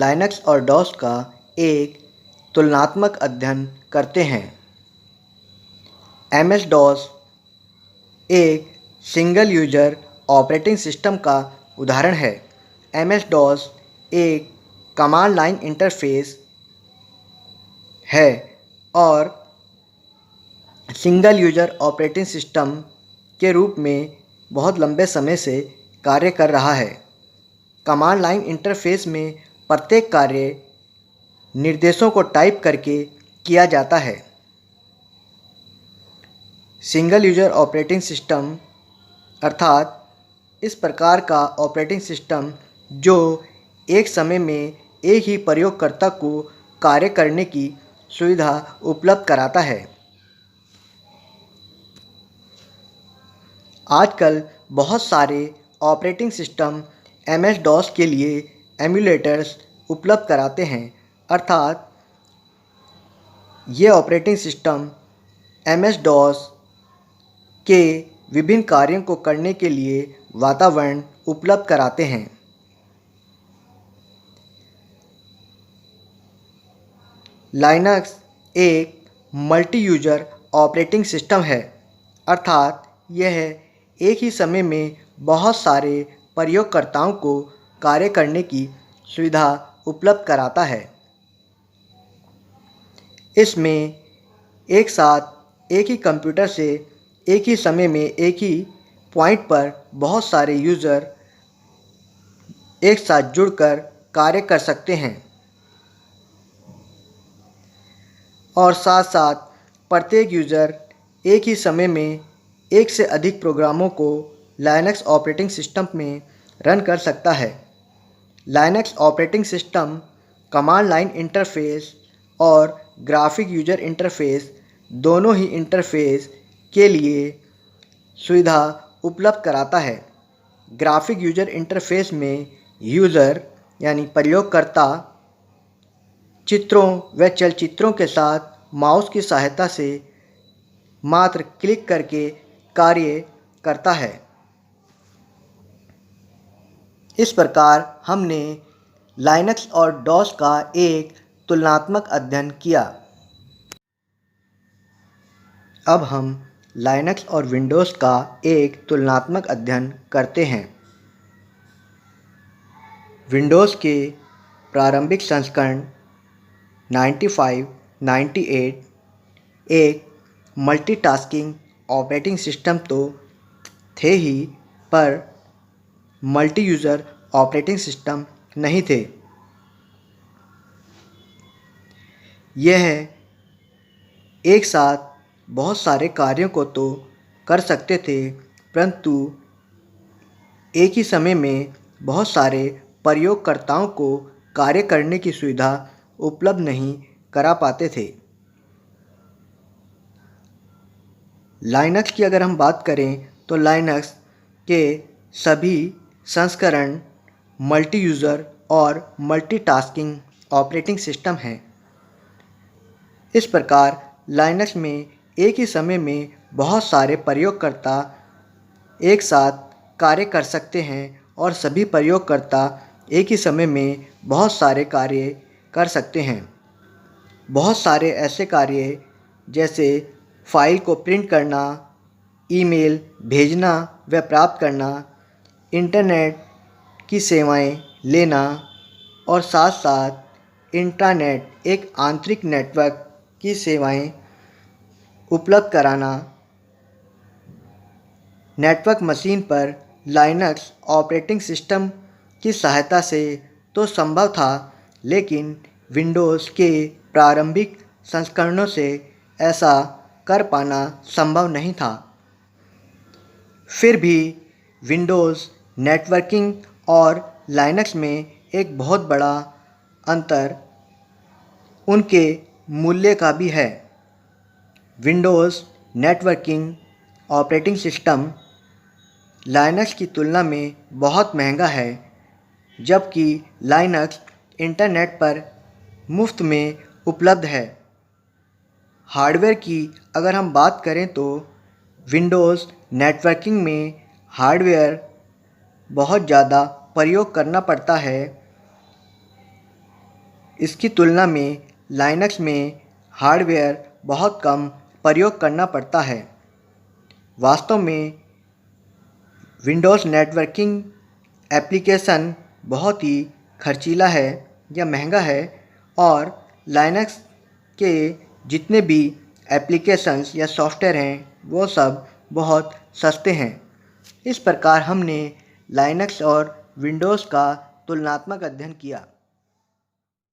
Linux और DOS का एक तुलनात्मक अध्ययन करते हैं। एमएस डॉस एक सिंगल यूजर ऑपरेटिंग सिस्टम का उदाहरण है। एमएस डॉस एक कमांड लाइन इंटरफेस है और सिंगल यूजर ऑपरेटिंग सिस्टम के रूप में बहुत लंबे समय से कार्य कर रहा है। कमांड लाइन इंटरफेस में प्रत्येक कार्य निर्देशों को टाइप करके किया जाता है। सिंगल यूजर ऑपरेटिंग सिस्टम अर्थात इस प्रकार का ऑपरेटिंग सिस्टम जो एक समय में एक ही प्रयोगकर्ता को कार्य करने की सुविधा उपलब्ध कराता है। आजकल बहुत सारे ऑपरेटिंग सिस्टम एमएस डॉस के लिए एमुलेटर्स उपलब्ध कराते हैं, अर्थात ये ऑपरेटिंग सिस्टम एमएस डॉस के विभिन्न कार्यों को करने के लिए वातावरण उपलब्ध कराते हैं। लाइनक्स एक मल्टी यूजर ऑपरेटिंग सिस्टम है, अर्थात यह एक ही समय में बहुत सारे प्रयोगकर्ताओं को कार्य करने की सुविधा उपलब्ध कराता है। इसमें एक साथ एक ही कंप्यूटर से एक ही समय में एक ही पॉइंट पर बहुत सारे यूज़र एक साथ जुड़कर कार्य कर सकते हैं और साथ साथ प्रत्येक यूज़र एक ही समय में एक से अधिक प्रोग्रामों को लाइनक्स ऑपरेटिंग सिस्टम में रन कर सकता है। Linux operating system command line interface और ग्राफिक यूजर इंटरफेस दोनों ही इंटरफेस के लिए सुविधा उपलब्ध कराता है। ग्राफिक यूजर इंटरफेस में यूज़र यानी प्रयोगकर्ता चित्रों व चलचित्रों के साथ माउस की सहायता से मात्र क्लिक करके कार्य करता है। इस प्रकार हमने लाइनक्स और डॉस का एक तुलनात्मक अध्ययन किया। अब हम लाइनक्स और विंडोज़ का एक तुलनात्मक अध्ययन करते हैं। विंडोज़ के प्रारंभिक संस्करण 95, 98 एक मल्टीटास्किंग ऑपरेटिंग सिस्टम तो थे ही, पर मल्टी यूज़र ऑपरेटिंग सिस्टम नहीं थे। यह एक साथ बहुत सारे कार्यों को तो कर सकते थे, परंतु एक ही समय में बहुत सारे प्रयोगकर्ताओं को कार्य करने की सुविधा उपलब्ध नहीं करा पाते थे। लाइनक्स की अगर हम बात करें तो लाइनक्स के सभी संस्करण मल्टी यूज़र और मल्टीटास्किंग ऑपरेटिंग सिस्टम हैं। इस प्रकार लाइनक्स में एक ही समय में बहुत सारे प्रयोगकर्ता एक साथ कार्य कर सकते हैं और सभी प्रयोगकर्ता एक ही समय में बहुत सारे कार्य कर सकते हैं। बहुत सारे ऐसे कार्य जैसे फाइल को प्रिंट करना, ईमेल भेजना व प्राप्त करना, इंटरनेट की सेवाएं लेना और साथ साथ इंट्रानेट एक आंतरिक नेटवर्क की सेवाएं उपलब्ध कराना, नेटवर्क मशीन पर लाइनक्स ऑपरेटिंग सिस्टम की सहायता से तो संभव था, लेकिन विंडोज़ के प्रारंभिक संस्करणों से ऐसा कर पाना संभव नहीं था। फिर भी विंडोज़ नेटवर्किंग और लाइनक्स में एक बहुत बड़ा अंतर उनके मूल्य का भी है। Windows networking operating system Linux की तुलना में बहुत महंगा है, जबकि लाइनक्स इंटरनेट पर मुफ्त में उपलब्ध है। हार्डवेयर की अगर हम बात करें तो विंडोज़ नेटवर्किंग में हार्डवेयर बहुत ज़्यादा प्रयोग करना पड़ता है। इसकी तुलना में लाइनक्स में हार्डवेयर बहुत कम प्रयोग करना पड़ता है। वास्तव में विंडोज़ नेटवर्किंग एप्लीकेशन बहुत ही खर्चीला है या महंगा है और लाइनक्स के जितने भी एप्लीकेशंस या सॉफ्टवेयर हैं वो सब बहुत सस्ते हैं। इस प्रकार हमने लाइनक्स और विंडोज़ का तुलनात्मक अध्ययन किया।